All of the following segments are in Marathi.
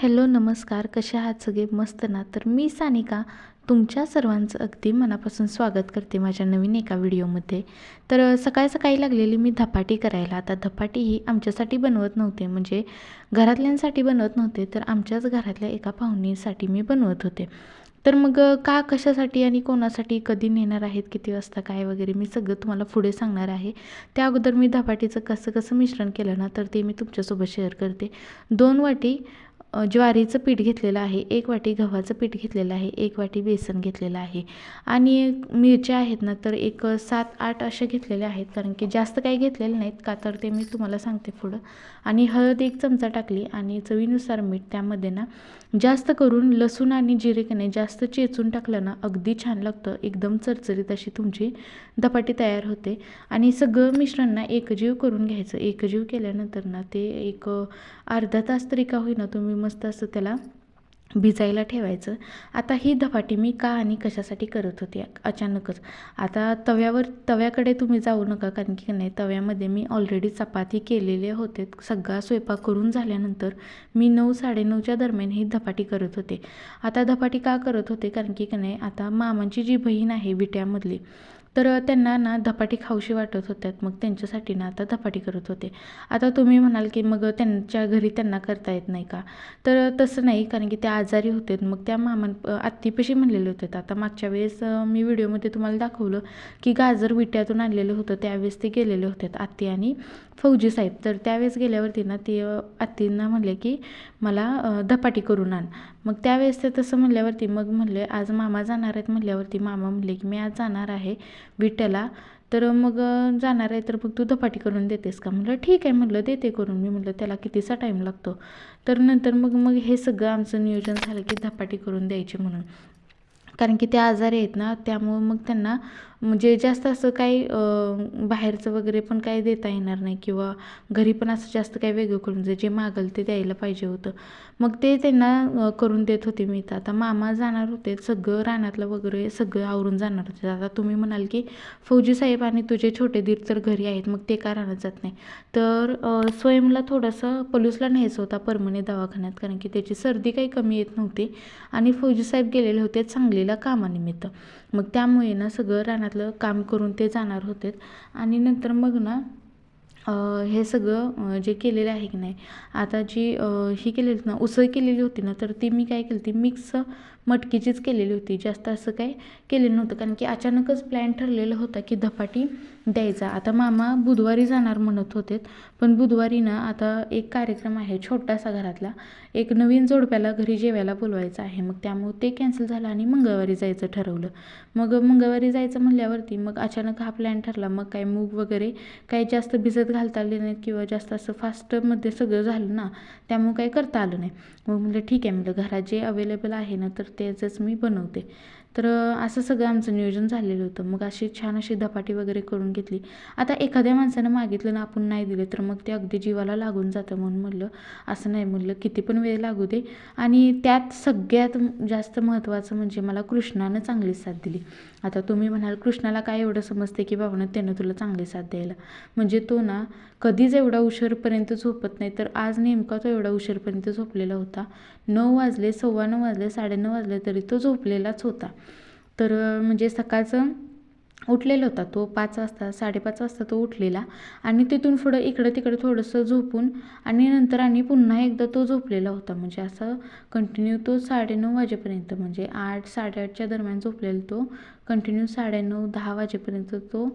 हॅलो, नमस्कार. कसे आहात सगळे? मस्त ना? तर मी सानिका तुमच्या सर्वांचं अगदी मनापासून स्वागत करते माझ्या नवीन एका व्हिडिओमध्ये. तर सकाळी लागलेली मी धपाटी करायला. आता धपाटी ही आमच्यासाठी बनवत नव्हते, म्हणजे घरातल्यांसाठी बनवत नव्हते, तर आमच्याच घरातल्या एका पाहुणीसाठी मी बनवत होते. तर मग का, कशासाठी आणि कोणासाठी, कधी नेणार आहेत, किती वाजता, काय वगैरे मी सगळं तुम्हाला पुढे सांगणार आहे. त्या अगोदर मी धपाटीचं कसं कसं मिश्रण केलं ना, तर ते मी तुमच्यासोबत शेअर करते. 2 वाटी ज्वारीचं पीठ घेतलेलं आहे, 1 वाटी गव्हाचं पीठ घेतलेलं आहे, 1 वाटी बेसन घेतलेलं आहे आणि मिरच्या आहेत ना, तर एक 7-8 अशा घेतलेल्या आहेत, कारण की जास्त काही घेतलेलं नाहीत, का तर ते मी तुम्हाला सांगते पुढं. आणि हळद 1 चमचा टाकली आणि चवीनुसार मीठ. त्यामध्ये ना जास्त करून लसूण आणि जिरे की नाही जास्त चेचून टाकलं ना अगदी छान लागतं, एकदम चरचरीत अशी तुमची धपाटी तयार होते. आणि सगळं मिश्रण ना एकजीव करून घ्यायचं. एकजीव केल्यानंतर ना ते एक अर्धा तास तरी का होईना तुम्ही मस्त असं त्याला भिजायला ठेवायचं. आता ही धपाटी मी का आणि कशासाठी करत होते अचानकच. आता तव्याकडे तुम्ही जाऊ नका, कारण की नाही तव्यामध्ये मी ऑलरेडी चपाती केलेले होते. सगळा स्वयंपाक करून झाल्यानंतर मी 9-9:30च्या दरम्यान ही धपाटी करत होते. आता धपाटी का करत होते, कारण की नाही आता मामांची जी बहीण आहे विट्यामधली, तर त्यांना ना धपाटी खाऊशी वाटत होत्यात, मग त्यांच्यासाठी ना आता धपाटी करत होते. आता तुम्ही म्हणाल की मग त्यांच्या घरी त्यांना करता येत नाही का? तर तसं नाही, कारण की त्या आजारी होते. मग त्या आत्तीपाशी म्हणलेले होते. आता मागच्या वेळेस मी व्हिडिओमध्ये तुम्हाला दाखवलं की गाजर विट्यातून आणलेलं होतं, त्यावेळेस ते गेलेले होते आत्ती आणि फौजी साहेब. तर त्यावेळेस गेल्यावरती ना ते आत्तींना म्हणले की मला धपाटी करून आण. मग त्यावेळेस ते तसं म्हणल्यावरती मग म्हणले आज मामा जाणार आहेत, म्हणल्यावरती मामा म्हणले की मी आज जाणार आहे विट्याला, तर मग जाणार आहे तर मग तू धपाटी करून देतेस का? म्हटलं ठीक आहे, म्हटलं देते करून. मी म्हटलं त्याला कितीसा टाईम लागतो. तर नंतर मग मग हे सगळं आमचं नियोजन झालं की धपाटी करून द्यायची म्हणून, कारण की ते आजारी आहेत ना, त्यामुळं मग त्यांना म्हणजे जास्त असं काही बाहेरचं वगैरे पण काही देता येणार नाही, किंवा घरी पण असं जास्त काही वेगळं करून जे मागल ते द्यायला पाहिजे होतं. मग ते त्यांना करून देत होते मी. तर आता मामा जाणार होते, सगळं रानातलं वगैरे सगळं आवरून जाणार होते. आता तुम्ही म्हणाल की फौजी साहेब आणि तुझे छोटे दीर तर घरी आहेत, मग ते का रानात जात नाही? तर स्वयंला थोडंसं पलूसला न्यायचं होता परमने दवाखान्यात, कारण की त्याची सर्दी काही कमी येत नव्हती आणि फौजी साहेब गेलेले होते सांगलीला कामानिमित्त. मग त्यामुळे ना सगळं रानातलं काम करून ते जाणार होते. आणि नंतर मग ना हे सगळं जे केलेलं आहे की नाही, आता जी ही केलेली ना उसळ केलेली होती ना, तर ती मी काय केली, ती मिक्स मटकीचीच केलेली होती. जास्त असं काय केलेलं नव्हतं, कारण की अचानकच प्लॅन ठरलेलं होता की धपाटी द्यायचा. आता मामा बुधवारी जाणार म्हणत होते, पण बुधवारी ना आता एक कार्यक्रम आहे छोटासा घरातला, एक नवीन जोडप्याला घरी जेवायला बोलवायचं आहे. मग त्यामुळे ते कॅन्सल झालं आणि मंगळवारी जायचं ठरवलं. मग मंगळवारी जायचं म्हणल्यावरती मग अचानक हा प्लॅन ठरला. मग काय मूग वगैरे काही जास्त भिजत घालता आले नाहीत, किंवा जास्त असं फास्टमध्ये सगळं झालं ना, त्यामुळे काही करता आलं नाही. मग म्हटलं ठीक आहे, म्हटलं घरात जे अवेलेबल आहे ना तर त्याचंच मी बनवते. तर असं सगळं आमचं नियोजन झालेलं होतं. मग अशी छान अशी धपाटी वगैरे करून घेतली. आता एखाद्या माणसानं मागितलं ना, आपण नाही दिलं तर मग ते अगदी जीवाला लागून जातं, म्हणून म्हटलं असं नाही, म्हटलं किती पण वेळ लागू दे. आणि त्यात सगळ्यात जास्त महत्त्वाचं म्हणजे मला कृष्णानं चांगली साथ दिली. आता तुम्ही म्हणाल कृष्णाला काय एवढं समजते की बाबांना त्यानं तुला चांगली साथ द्यायला, म्हणजे तो ना कधीच एवढा उशीरपर्यंत झोपत नाही. तर आज नेमका तो एवढा उशीरपर्यंत झोपलेला होता. 9 वाजले, 9:15 वाजले, 9:30 वाजले तरी तो झोपलेलाच होता. तर म्हणजे सकाळचं उठलेला होता तो 5 वाजता, 5:30 वाजता तो उठलेला. आणि तिथून पुढं इकडं तिकडं थोडंसं झोपून आणि नंतर आणि पुन्हा एकदा तो झोपलेला होता. म्हणजे असं कंटिन्यू तो 9:30 वाजेपर्यंत, म्हणजे 8, 8:30च्या दरम्यान झोपलेला तो कंटिन्यू 9:30, 10 वाजेपर्यंत तो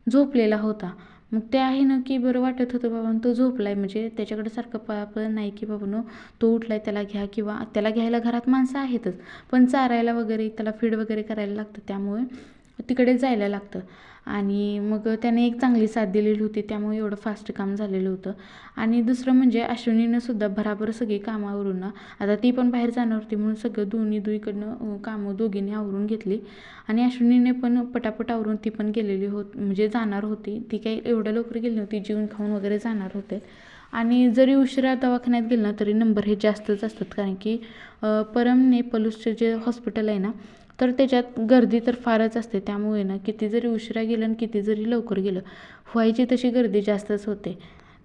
झोपलेला होता. मग ते आहे ना की बरं वाटत होतं, बाबा तो झोपला आहे, म्हणजे त्याच्याकडे सारखं पळापळ नाही की बाबा तो उठला आहे त्याला घ्या, किंवा त्याला घ्यायला घरात माणसं आहेतच, पण चारायला वगैरे त्याला फीड वगैरे करायला लागतं, त्यामुळे तिकडे जायला लागतं. आणि मग त्याने एक चांगली साथ दिलेली होती, त्यामुळे एवढं फास्ट काम झालेलं होतं. आणि दुसरं म्हणजे अश्विनीनं सुद्धा भराभर सगळी कामावरून ना, आता ती पण बाहेर जाणार होती म्हणून सगळं दुईकडनं कामं दोघींनी आवरून घेतली. आणि अश्विनीने पण पटापट आवरून ती पण गेलेली म्हणजे जाणार होती. ती काही एवढ्या लवकर गेली नव्हती, जेवून खाऊन वगैरे जाणार होते. आणि जरी उशिरा दवाखान्यात गेलं ना तरी नंबर हे जास्तच असतात, कारण की परमने पलूसचे जे हॉस्पिटल आहे ना, तर त्याच्यात गर्दी तर फारच असते. त्यामुळे ना किती जरी उशिरा गेलं आणि किती जरी लवकर गेलं, व्हायची तशी गर्दी जास्तच होते.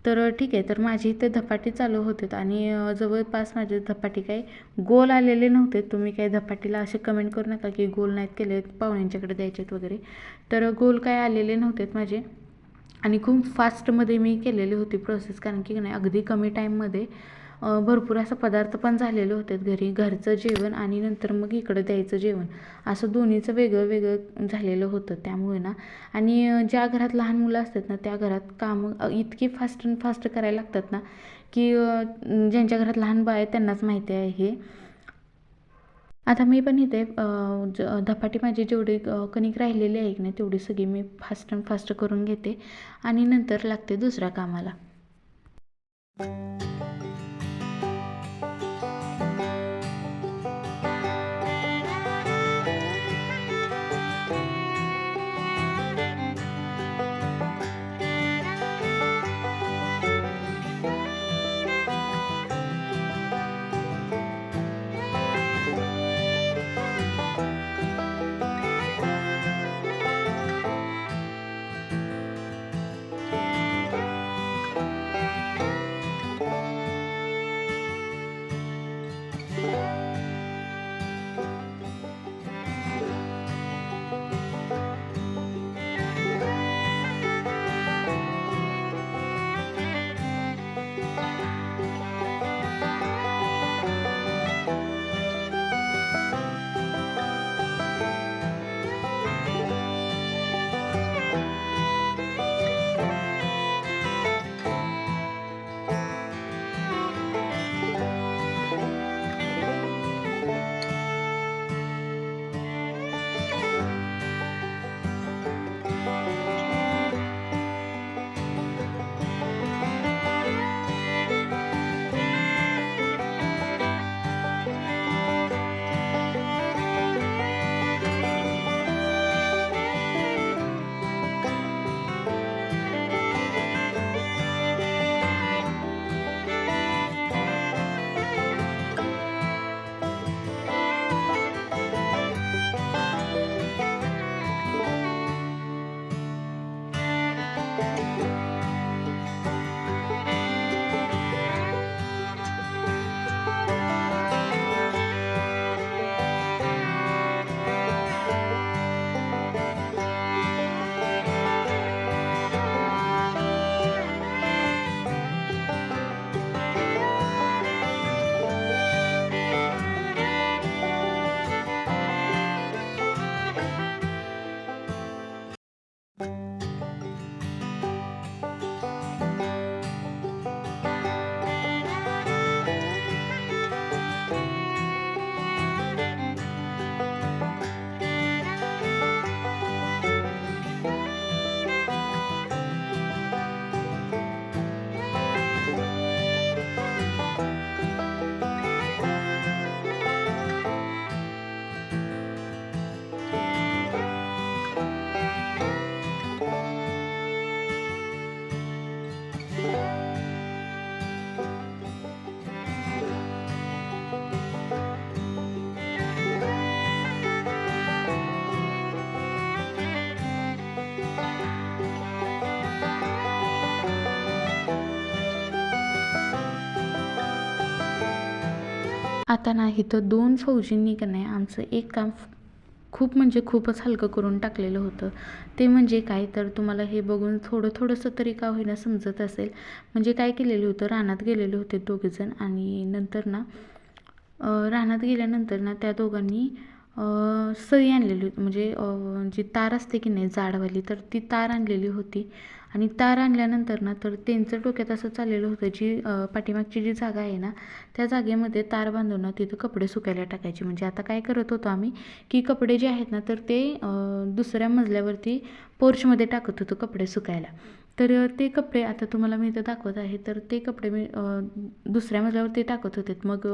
तर ठीक आहे, तर माझी इथे धपाटे चालू होते आणि जवळपास माझे धपाटे काही गोल आलेले नव्हते. तुम्ही काही धपाटीला असे कमेंट करू नका की गोल नाहीत केले, पाहुण्यांच्याकडे द्यायचेत वगैरे. तर गोल काय आलेले नव्हतेत माझे आणि खूप फास्टमध्ये मी केलेली होती प्रोसेस, कारण की नाही अगदी कमी टाईममध्ये भरपूर असं पदार्थ पण झालेले होते घरी. घरचं जेवण आणि नंतर मग इकडं द्यायचं जेवण, असं दोन्हीचं वेगळं वेगळं झालेलं होतं. त्यामुळे ना आणि ज्या घरात लहान मुलं असतात ना त्या घरात कामं इतकी फास्ट अँड फास्ट करायला लागतात ना की ज्यांच्या घरात लहान बाळ आहेत त्यांनाच माहिती आहे हे. आता मी पण इथे धपाटे माझी जेवढी कणिक राहिलेली आहे की नाही तेवढी सगळी मी फास्ट अँड फास्ट करून घेते आणि नंतर लागते दुसऱ्या कामाला. आता ना इथं 2 फौजींनी का नाही आमचं एक काम खूप म्हणजे खूपच हलकं करून टाकलेलं होतं. ते म्हणजे काय, तर तुम्हाला हे बघून थोडंसं तरी का होईना समजत असेल. म्हणजे काय केलेलं होतं, रानात गेलेले होते दोघेजण आणि नंतर ना रानात गेल्यानंतर ना त्या दोघांनी सळी आणलेली होती. म्हणजे जी तार असते की नाही जाडवाली, तर ती तार आणलेली होती आणि तार आणल्यानंतर ना तर त्यांचं डोक्यात असं चाललेलं होतं, जी पाठीमागची जी जागा आहे ना त्या जागेमध्ये तार बांधून ना तिथं कपडे सुकायला टाकायचे. म्हणजे आता काय करत होतो आम्ही की कपडे जे आहेत ना तर ते दुसऱ्या मजल्यावरती पोर्चमध्ये टाकत होतो कपडे सुकायला. तर ते कपडे आता तुम्हाला मी इथं दाखवत आहे, तर ते कपडे मी दुसऱ्या मजल्यावरती टाकत होते. मग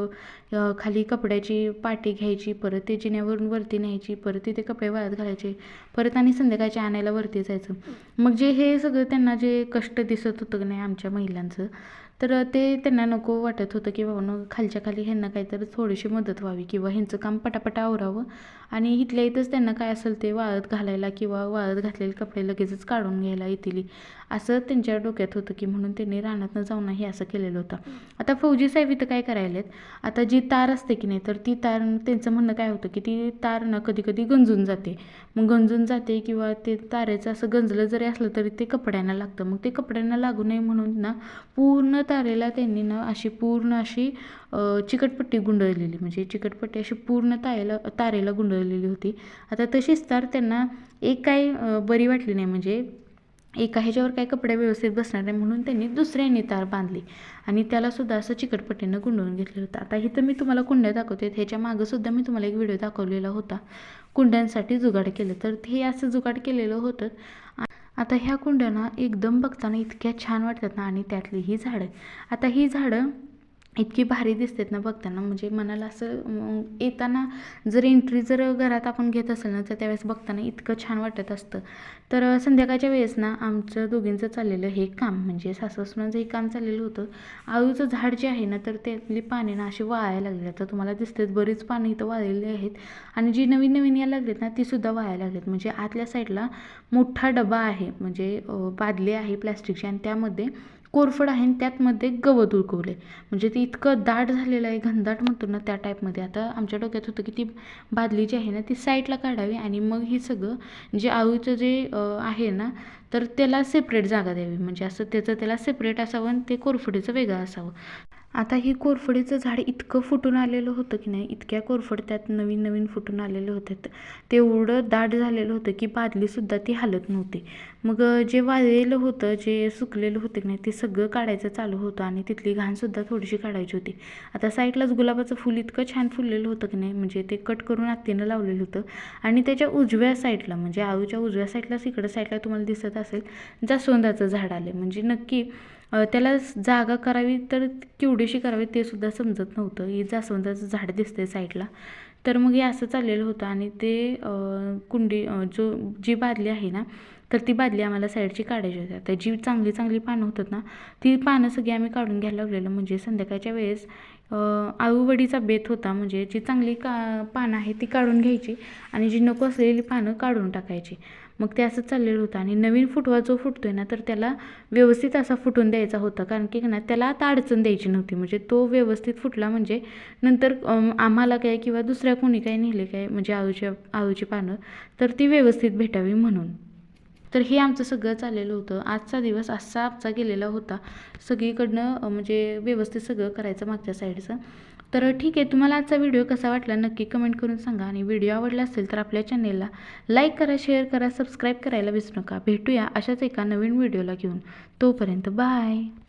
खाली कपड्याची पाटी घ्यायची, परत ते जिन्यावरून वरती न्यायची, परत तिथे कपडे वाळत घालायचे, परत आणि संध्याकाळच्या आणायला वरती जायचं. मग जे हे सगळं त्यांना जे कष्ट दिसत होतं की नाही आमच्या महिलांचं, तर ते त्यांना नको वाटत होतं की बाबा खालच्या खाली ह्यांना काहीतरी थोडीशी मदत व्हावी किंवा ह्यांचं काम पटापट आवरावं आणि इथल्या इथंच त्यांना काय असेल ते वाळत घालायला किंवा वाळत घातलेले कपडे लगेचच काढून घ्यायला येतील असं त्यांच्या डोक्यात होतं की म्हणून त्यांनी रानातनं जाऊन हे असं केलेलं होतं. आता फौजी साहेब इथं काय करायलेत, आता जी तार असते की नाही तर ती तार त्यांचं म्हणणं काय होतं की ती तार ना कधी कधी गंजून जाते, मग गंजून जाते किंवा ते तारेचं असं गंजलं जरी असलं तरी ते कपड्यांना लागतं, मग ते कपड्यांना लागू नये म्हणून ना पूर्ण तारेला त्यांनी ना अशी पूर्ण अशी चिकटपट्टी गुंडळलेली, म्हणजे चिकटपट्टी अशी पूर्ण तारेला गुंडळलेली होती. आता तशीच तार त्यांना एक काही बरी वाटली नाही, म्हणजे एका ह्याच्यावर काही कपडे व्यवस्थित बसणार नाही म्हणून त्यांनी दुसऱ्याने तार बांधली आणि त्यालासुद्धा असं चिकटपट्टीनं गुंडळून घेतलेलं होतं. आता इथं मी तुम्हाला कुंड्या दाखवते, ह्याच्या मागंसुद्धा मी तुम्हाला एक व्हिडिओ दाखवलेला होता कुंड्यांसाठी जुगाड केलं, तर हे असं जुगाड केलेलं होतं. आता ह्या कुंड्या ना एकदम बघताना इतक्या छान वाटतात ना, आणि त्यातली ही झाडं, आता ही झाडं इतकी भारी दिसतात ना बघताना, म्हणजे मनाला असं येताना जर एंट्री जर घरात आपण घेत असेल ना तर त्यावेळेस बघताना इतकं छान वाटत असतं. तर संध्याकाळच्या वेळेस ना आमचं दोघींचं चाललेलं हे काम, म्हणजे सासू-सुनांचं हे काम चाललेलं होतं. आळूचं झाड जे आहे ना तर त्यातली पाने ना अशी वाळायला लागली. आता तुम्हाला दिसतात बरीच पानं इथं वाळलेली आहेत आणि जी नवीन नवीन यायला लागलीत ना तीसुद्धा वाळायला लागलीत. म्हणजे आतल्या साईडला मोठा डबा आहे, म्हणजे बादली आहे प्लॅस्टिकची आणि त्यामध्ये कोरफड आहे आणि त्यातमध्ये गवत उगवले, म्हणजे ते इतकं दाट झालेलं आहे, घनदाट म्हणतो ना त्या टाईपमध्ये. आता आमच्या डोक्यात होतं की ती बादली जी आहे ना ती साईडला काढावी आणि मग ही सगळं जे आळूचं जे आहे ना तर त्याला सेपरेट जागा द्यावी, म्हणजे असं त्याला सेपरेट असावं आणि ते कोरफडीचं वेगळं असावं. आता ही कोरफडीचं झाड इतकं फुटून आलेलं होतं की नाही, इतक्या कोरफड त्यात नवीन नवीन फुटून आलेले होते, ते एवढं दाट झालेलं होतं की बादलीसुद्धा ती हालत नव्हती. मग जे वाळलेलं होतं, जे सुकलेलं होतं की नाही ते सगळं काढायचं चालू होतं आणि तिथली घाणसुद्धा थोडीशी काढायची होती. आता साईडलाच गुलाबाचं फूल इतकं छान फुललेलं होतं की नाही, म्हणजे ते कट करून आत्तीनं लावलेलं होतं आणि त्याच्या उजव्या साईडला, म्हणजे आळूच्या उजव्या साईडलाच इकडं साईडला तुम्हाला दिसत असेल जास्वंदाचं झाड आले, म्हणजे नक्की त्याला जागा करावी तर केवढीशी करावी ते सुद्धा समजत नव्हतं. हे जास्वंदाचं झाड दिसतंय साईडला. तर मग हे असं चाललेलं होतं आणि ते जी बादली आहे ना तर ती बादली आम्हाला साईडची काढायची होती. आता जी चांगली चांगली पानं होतात ना ती पानं सगळी आम्ही काढून घ्यायला लागलेलं, म्हणजे संध्याकाळच्या वेळेस आळूवडीचा बेत होता, म्हणजे जी चांगली पानं आहे ती काढून घ्यायची आणि जी नको असलेली पानं काढून टाकायची. मग ते असं चाललेलं होतं आणि नवीन फुटवा जो फुटतोय ना तर त्याला व्यवस्थित असा फुटून द्यायचा होता, कारण की ना त्याला आता अडचण द्यायची नव्हती, म्हणजे तो व्यवस्थित फुटला म्हणजे नंतर आम्हाला काय किंवा दुसऱ्या कोणी काय नेले काय म्हणजे आळूची पानं तर ती व्यवस्थित भेटावी म्हणून. तर हे आमचं सगळं चाललेलं होतं. आजचा दिवस असा आमचा गेलेला होता, सगळीकडनं म्हणजे व्यवस्थित सगळं करायचं मागच्या साईडचं. तर ठीक आहे, तुम्हाला आजचा व्हिडिओ कसा वाटला नक्की कमेंट करून सांगा आणि व्हिडिओ आवडला असेल तर आपल्या चॅनेलला लाईक करा, शेअर करा, सबस्क्राईब करायला विसरू नका. भेटूया अशाच एका नवीन व्हिडिओला घेऊन. तोपर्यंत बाय.